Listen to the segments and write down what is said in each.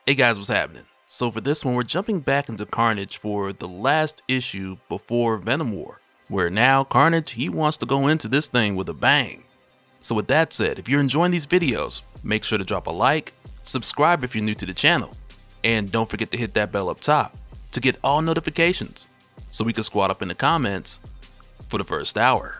Hey guys, what's happening? So for this one, we're jumping back into Carnage for the last issue before Venom War, where now Carnage, he wants to go into this thing with a bang. So with that said, if you're enjoying these videos, make sure to drop a like, subscribe if you're new to the channel, and don't forget to hit that bell up top to get all notifications so we can squad up in the comments for the first hour.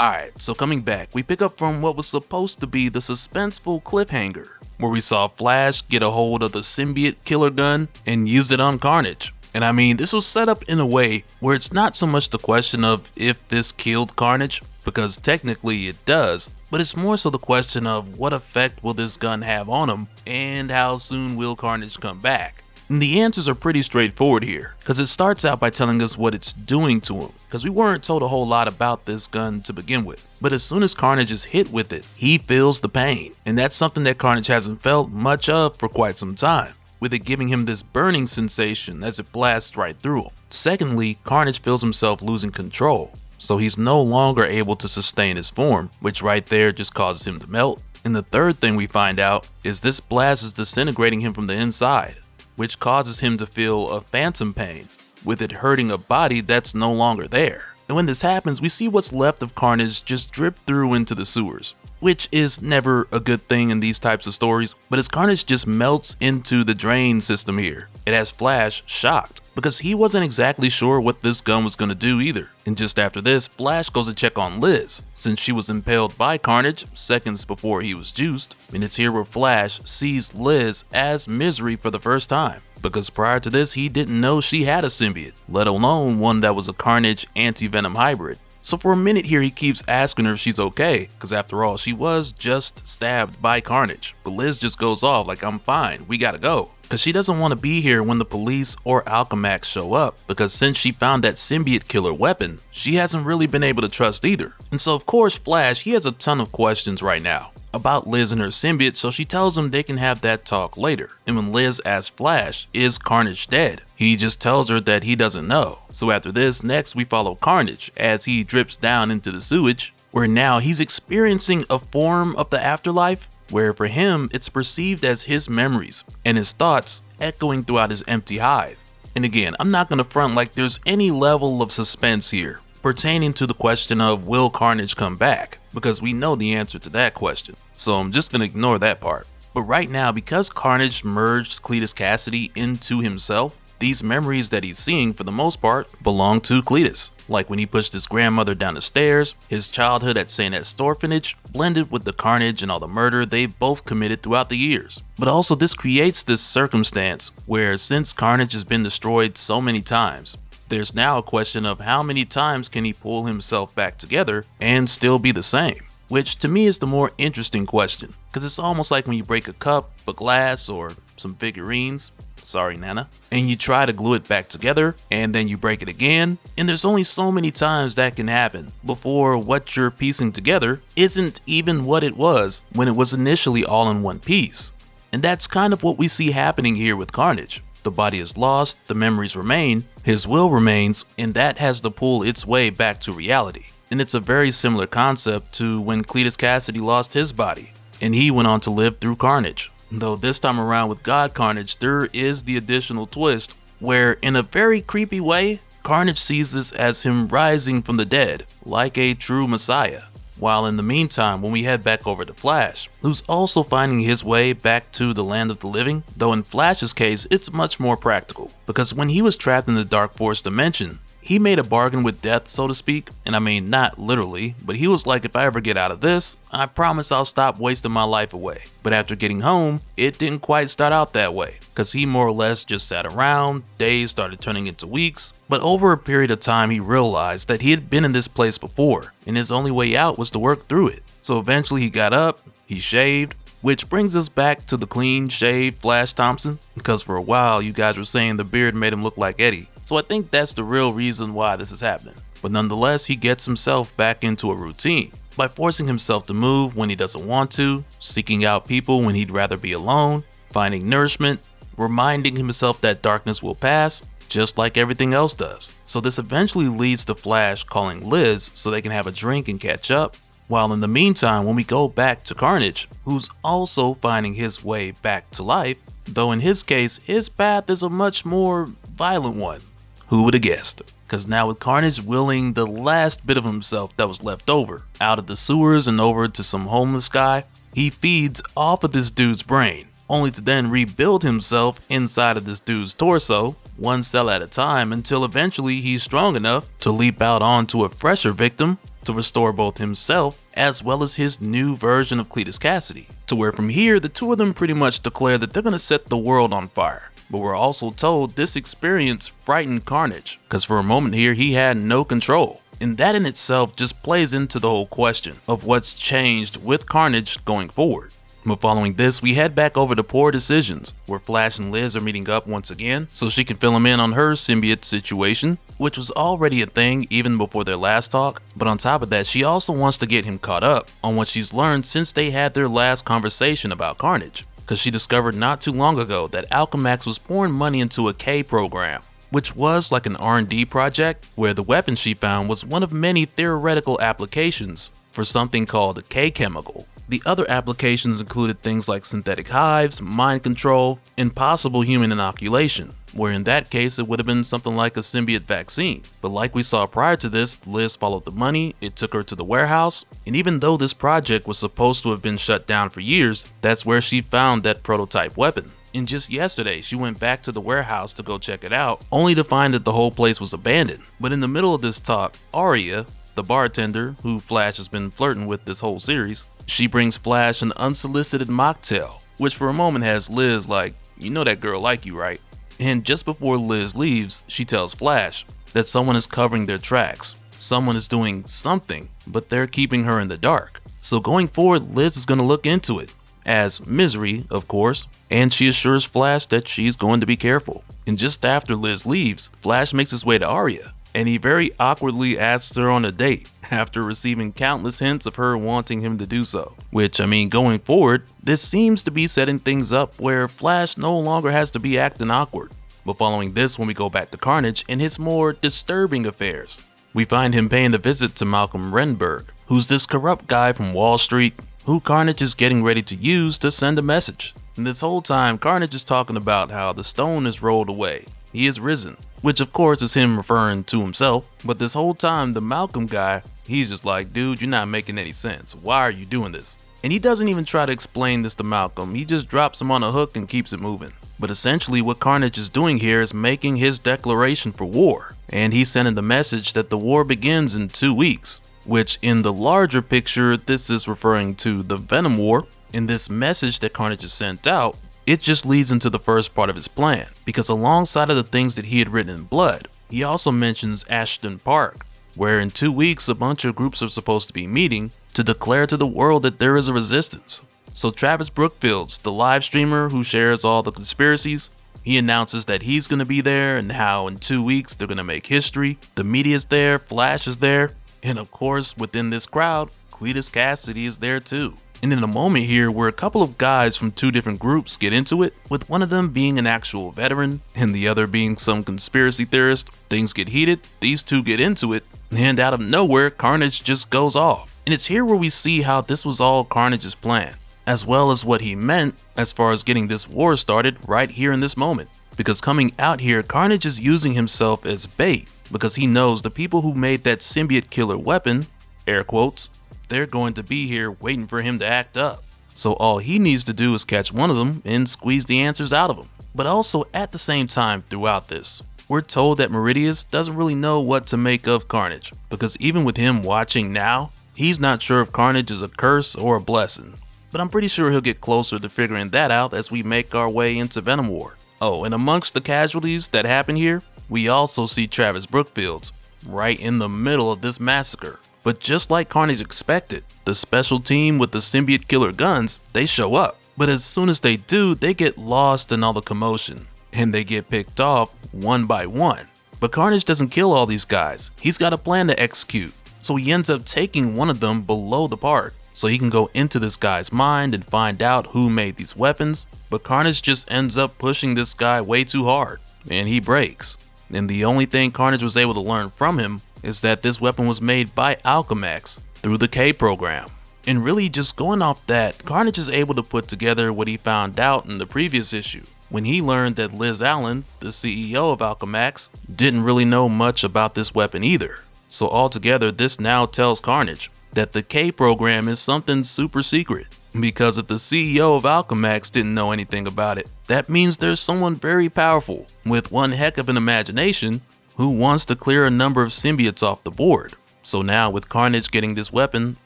Alright, so coming back, we pick up from what was supposed to be the suspenseful cliffhanger, where we saw Flash get a hold of the symbiote killer gun and use it on Carnage. And I mean, this was set up in a way where it's not so much the question of if this killed Carnage, because technically it does, but it's more so the question of what effect will this gun have on him and how soon will Carnage come back. And the answers are pretty straightforward here, because it starts out by telling us what it's doing to him, because we weren't told a whole lot about this gun to begin with. But as soon as Carnage is hit with it, he feels the pain, and that's something that Carnage hasn't felt much of for quite some time, with it giving him this burning sensation as it blasts right through him. Secondly, Carnage feels himself losing control, so he's no longer able to sustain his form, which right there just causes him to melt. And the third thing we find out is this blast is disintegrating him from the inside, which causes him to feel a phantom pain, with it hurting a body that's no longer there. And when this happens, we see what's left of Carnage just drip through into the sewers, which is never a good thing in these types of stories, but as Carnage just melts into the drain system here, it has Flash shocked, because he wasn't exactly sure what this gun was going to do either. And just after this, Flash goes to check on Liz, since she was impaled by Carnage seconds before he was juiced, and it's here where Flash sees Liz as Misery for the first time, because prior to this he didn't know she had a symbiote, let alone one that was a Carnage anti-Venom hybrid. So for a minute here he keeps asking her if she's okay, because after all she was just stabbed by Carnage, but Liz just goes off like, I'm fine, we gotta go. Because she doesn't want to be here when the police or Alchemax show up, because since she found that symbiote killer weapon, she hasn't really been able to trust either. And so of course Flash, he has a ton of questions right now about Liz and her symbiote, so she tells him they can have that talk later. And when Liz asks Flash, is Carnage dead? He just tells her that he doesn't know. So after this, next we follow Carnage as he drips down into the sewage, where now he's experiencing a form of the afterlife, where for him it's perceived as his memories and his thoughts echoing throughout his empty hive. And again, I'm not gonna front like there's any level of suspense here pertaining to the question of will Carnage come back, because we know the answer to that question, so I'm just gonna ignore that part. But right now, because Carnage merged Cletus Cassidy into himself, these memories that he's seeing for the most part belong to Cletus, like when he pushed his grandmother down the stairs, his childhood at St. Ed's orphanage, blended with the carnage and all the murder they've both committed throughout the years. But also this creates this circumstance where since Carnage has been destroyed so many times, there's now a question of how many times can he pull himself back together and still be the same? Which to me is the more interesting question, because it's almost like when you break a cup, a glass, or some figurines, sorry Nana, and you try to glue it back together and then you break it again, and there's only so many times that can happen before what you're piecing together isn't even what it was when it was initially all in one piece. And that's kind of what we see happening here with Carnage. The body is lost, the memories remain, his will remains, and that has to pull its way back to reality. And it's a very similar concept to when Cletus Cassidy lost his body, and he went on to live through Carnage. Though this time around with God Carnage, there is the additional twist where, in a very creepy way, Carnage sees this as him rising from the dead, like a true messiah. While in the meantime, when we head back over to Flash, who's also finding his way back to the land of the living, though in Flash's case, it's much more practical, because when he was trapped in the Dark Force dimension, he made a bargain with death, so to speak, and I mean not literally, but he was like, if I ever get out of this, I promise I'll stop wasting my life away. But after getting home, it didn't quite start out that way, because he more or less just sat around, days started turning into weeks, but over a period of time he realized that he had been in this place before, and his only way out was to work through it. So eventually he got up, he shaved, which brings us back to the clean shaved Flash Thompson, because for a while you guys were saying the beard made him look like Eddie. So I think that's the real reason why this is happening. But nonetheless, he gets himself back into a routine by forcing himself to move when he doesn't want to, seeking out people when he'd rather be alone, finding nourishment, reminding himself that darkness will pass, just like everything else does. So this eventually leads to Flash calling Liz so they can have a drink and catch up, While in the meantime, when we go back to Carnage, who's also finding his way back to life, though in his case, his path is a much more violent one. Who would have guessed? Because now with Carnage willing the last bit of himself that was left over out of the sewers and over to some homeless guy, he feeds off of this dude's brain, only to then rebuild himself inside of this dude's torso, one cell at a time, until eventually he's strong enough to leap out onto a fresher victim to restore both himself as well as his new version of Cletus Cassidy. To where from here, the two of them pretty much declare that they're gonna set the world on fire. But we're also told this experience frightened Carnage, because for a moment here he had no control. And that in itself just plays into the whole question of what's changed with Carnage going forward. But following this, we head back over to Poor Decisions, where Flash and Liz are meeting up once again so she can fill him in on her symbiote situation, which was already a thing even before their last talk. But on top of that, she also wants to get him caught up on what she's learned since they had their last conversation about Carnage, because she discovered not too long ago that Alchemax was pouring money into a K program, which was like an R&D project where the weapon she found was one of many theoretical applications for something called a K chemical. The other applications included things like synthetic hives, mind control, and possible human inoculation, where in that case it would have been something like a symbiote vaccine. But like we saw prior to this, Liz followed the money, it took her to the warehouse, and even though this project was supposed to have been shut down for years, that's where she found that prototype weapon. And just yesterday, she went back to the warehouse to go check it out, only to find that the whole place was abandoned. But in the middle of this talk, Arya, the bartender who Flash has been flirting with this whole series, she brings Flash an unsolicited mocktail, which for a moment has Liz like, you know that girl like you, right? And just before Liz leaves, she tells Flash that someone is covering their tracks. Someone is doing something, but they're keeping her in the dark. So going forward, Liz is going to look into it, as Misery, of course, and she assures Flash that she's going to be careful. And just after Liz leaves, Flash makes his way to Arya, and he very awkwardly asks her on a date after receiving countless hints of her wanting him to do so. Which, I mean, going forward, this seems to be setting things up where Flash no longer has to be acting awkward. But following this, when we go back to Carnage and his more disturbing affairs, we find him paying a visit to Malcolm Renberg, who's this corrupt guy from Wall Street who Carnage is getting ready to use to send a message. And this whole time, Carnage is talking about how the stone is rolled away. He is risen, which of course is him referring to himself. But this whole time, the Malcolm guy, he's just like, dude, you're not making any sense. Why are you doing this? And he doesn't even try to explain this to Malcolm. He just drops him on a hook and keeps it moving. But essentially what Carnage is doing here is making his declaration for war. And he's sending the message that the war begins in 2 weeks. Which in the larger picture, this is referring to the Venom War. In this message that Carnage has sent out, it just leads into the first part of his plan, because alongside of the things that he had written in blood, he also mentions Ashton Park, where in 2 weeks a bunch of groups are supposed to be meeting to declare to the world that there is a resistance. So Travis Brookfields, the live streamer who shares all the conspiracies, he announces that he's going to be there and how in 2 weeks they're going to make history. The media's there, Flash is there, and of course within this crowd, Cletus Cassidy is there too. And in a moment here where a couple of guys from two different groups get into it, with one of them being an actual veteran and the other being some conspiracy theorist, things get heated, these two get into it, and out of nowhere Carnage just goes off. And it's here where we see how this was all Carnage's plan, as well as what he meant as far as getting this war started right here in this moment. Because coming out here, Carnage is using himself as bait, because he knows the people who made that symbiote killer weapon, air quotes, they're going to be here waiting for him to act up. So all he needs to do is catch one of them and squeeze the answers out of him. But also at the same time throughout this, we're told that Meridius doesn't really know what to make of Carnage, because even with him watching now, he's not sure if Carnage is a curse or a blessing. But I'm pretty sure he'll get closer to figuring that out as we make our way into Venom War. Oh, and amongst the casualties that happen here, we also see Travis Brookfields right in the middle of this massacre. But just like Carnage expected, the special team with the symbiote killer guns, they show up. But as soon as they do, they get lost in all the commotion, and they get picked off one by one. But Carnage doesn't kill all these guys. He's got a plan to execute. So he ends up taking one of them below the park, so he can go into this guy's mind and find out who made these weapons. But Carnage just ends up pushing this guy way too hard, and he breaks. And the only thing Carnage was able to learn from him is that this weapon was made by Alchemax, through the K program. And really just going off that, Carnage is able to put together what he found out in the previous issue, when he learned that Liz Allen, the CEO of Alchemax, didn't really know much about this weapon either. So altogether, this now tells Carnage that the K program is something super secret. Because if the CEO of Alchemax didn't know anything about it, that means there's someone very powerful, with one heck of an imagination, who wants to clear a number of symbiotes off the board. So now with Carnage getting this weapon,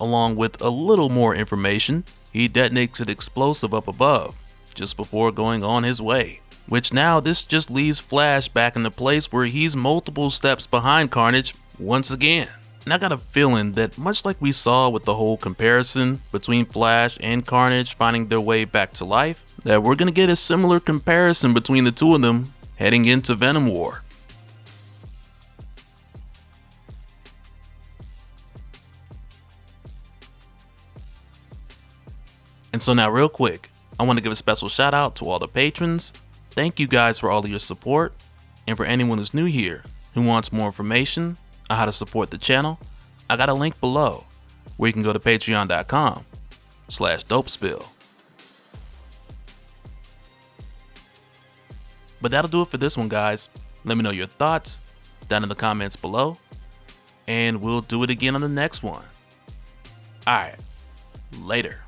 along with a little more information, he detonates an explosive up above, just before going on his way. Which now this just leaves Flash back in the place where he's multiple steps behind Carnage once again. And I got a feeling that much like we saw with the whole comparison between Flash and Carnage finding their way back to life, that we're gonna get a similar comparison between the two of them heading into Venom War. And so now real quick, I want to give a special shout out to all the patrons. Thank you guys for all of your support. And for anyone who's new here who wants more information on how to support the channel, I got a link below where you can go to patreon.com/dopespill. But that'll do it for this one, guys. Let me know your thoughts down in the comments below, and we'll do it again on the next one. Alright, later.